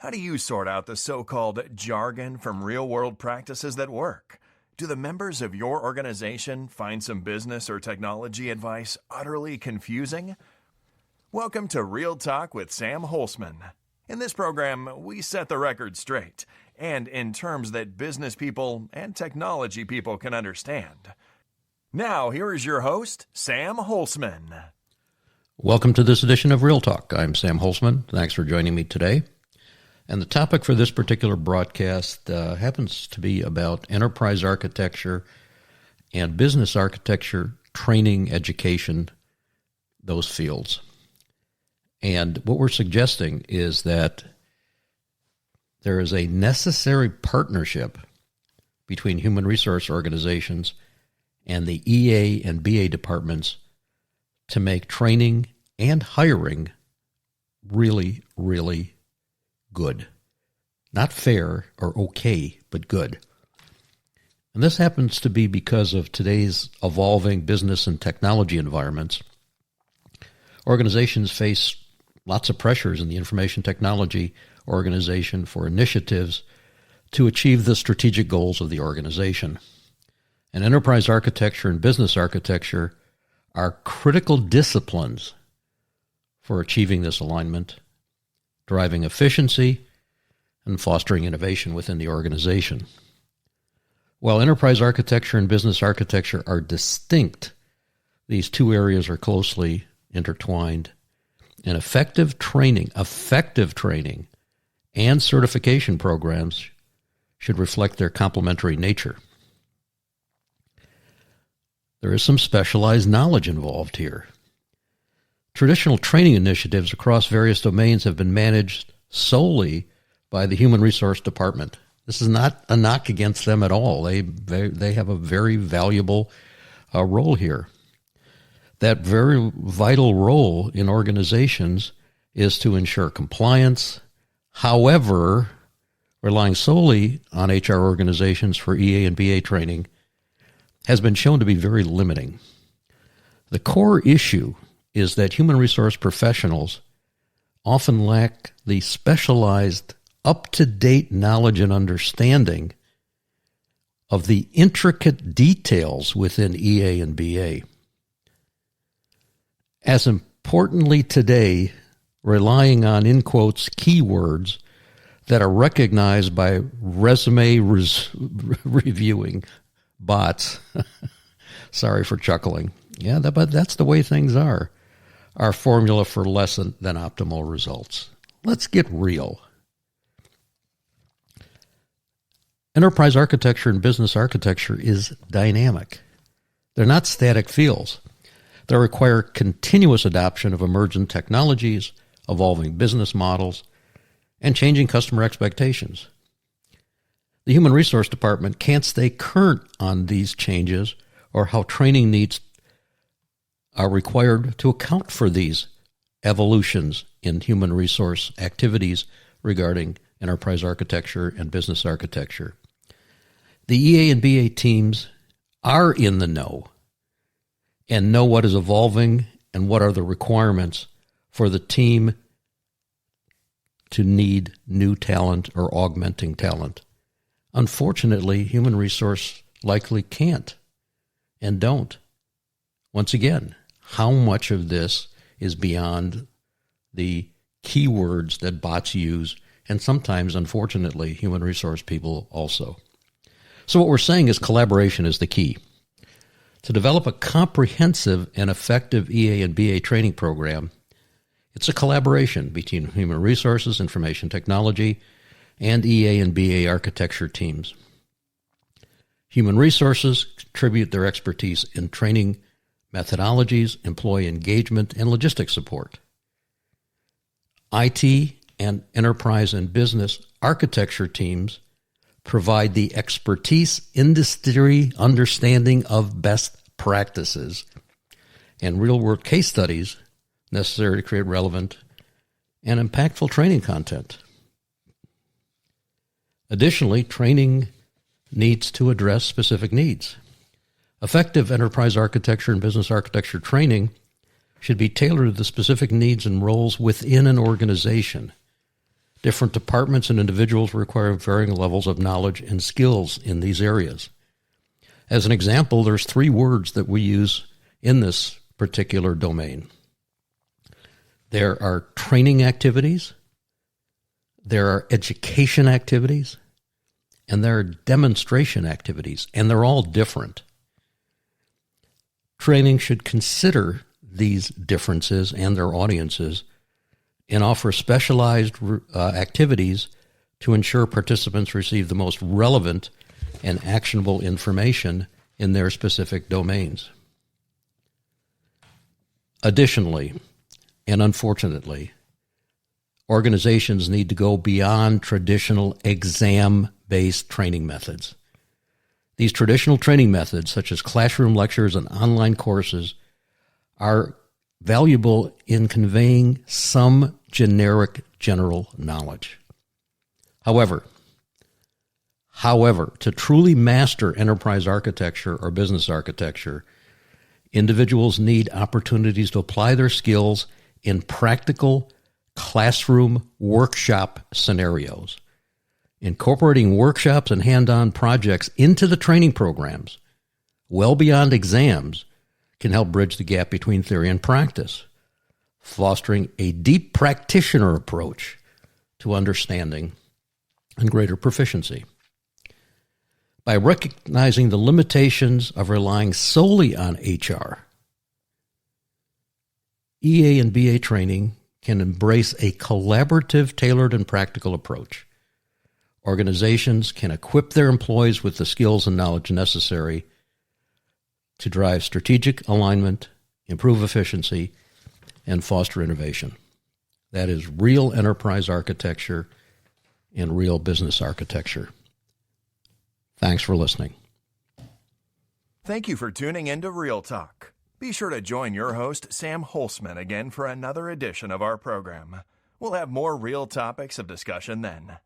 How do you sort out the so-called jargon from real-world practices that work? Do the members of your organization find some business or technology advice utterly confusing? Welcome to Real Talk with Sam Holcman. In this program, we set the record straight, and in terms that business people and technology people can understand. Now, here is your host, Sam Holcman. Welcome to this edition of Real Talk. I'm Sam Holcman. Thanks for joining me today. And the topic for this particular broadcast happens to be about enterprise architecture and business architecture, training, education, those fields. And what we're suggesting is that there is a necessary partnership between human resource organizations and the EA and BA departments to make training and hiring really, really good. Not fair or okay, but good. And this happens to be because of today's evolving business and technology environments. Organizations face lots of pressures in the information technology organization for initiatives to achieve the strategic goals of the organization. And enterprise architecture and business architecture are critical disciplines for achieving this alignment, driving efficiency, and fostering innovation within the organization. While enterprise architecture and business architecture are distinct, these two areas are closely intertwined, and effective training and certification programs should reflect their complementary nature. There is some specialized knowledge involved here. Traditional training initiatives across various domains have been managed solely by the Human Resource Department. This is not a knock against them at all. They have a very valuable role here. That very vital role in organizations is to ensure compliance. However, relying solely on HR organizations for EA and BA training has been shown to be very limiting. The core issue is that human resource professionals often lack the specialized, up-to-date knowledge and understanding of the intricate details within EA and BA. As importantly today, relying on, in quotes, keywords that are recognized by resume reviewing bots. Sorry for chuckling. Yeah, but that's the way things are. Our formula for less than optimal results. Let's get real. Enterprise architecture and business architecture is dynamic. They're not static fields. They require continuous adoption of emergent technologies, evolving business models, and changing customer expectations. The Human Resource Department can't stay current on these changes or how training needs are required to account for these evolutions in human resource activities regarding enterprise architecture and business architecture. The EA and BA teams are in the know and know what is evolving and what are the requirements for the team to need new talent or augmenting talent. Unfortunately, human resource likely can't and don't. Once again, how much of this is beyond the keywords that bots use, and sometimes, unfortunately, human resource people also. So what we're saying is collaboration is the key. To develop a comprehensive and effective EA and BA training program, it's a collaboration between human resources, information technology, and EA and BA architecture teams. Human resources contribute their expertise in training methodologies, employee engagement, and logistics support. IT and enterprise and business architecture teams provide the expertise, industry understanding of best practices, and real-world case studies necessary to create relevant and impactful training content. Additionally, training needs to address specific needs. Effective enterprise architecture and business architecture training should be tailored to the specific needs and roles within an organization Different departments and individuals require varying levels of knowledge and skills in these areas. As an example, there's 3 words that we use in this particular domain. There are training activities, there are education activities, and there are demonstration activities, and they're all different. Training should consider these differences and their audiences and offer specialized activities to ensure participants receive the most relevant and actionable information in their specific domains. Additionally, and unfortunately, organizations need to go beyond traditional exam-based training methods. These traditional training methods, such as classroom lectures and online courses, are valuable in conveying some generic general knowledge. However, to truly master enterprise architecture or business architecture, individuals need opportunities to apply their skills in practical classroom workshop scenarios. Incorporating workshops and hand-on projects into the training programs, well beyond exams, can help bridge the gap between theory and practice, fostering a deep practitioner approach to understanding and greater proficiency. By recognizing the limitations of relying solely on HR, EA and BA training can embrace a collaborative, tailored, and practical approach. Organizations can equip their employees with the skills and knowledge necessary to drive strategic alignment, improve efficiency, and foster innovation. That is real enterprise architecture and real business architecture. Thanks for listening. Thank you for tuning in to Real Talk. Be sure to join your host, Sam Holcman, again for another edition of our program. We'll have more real topics of discussion then.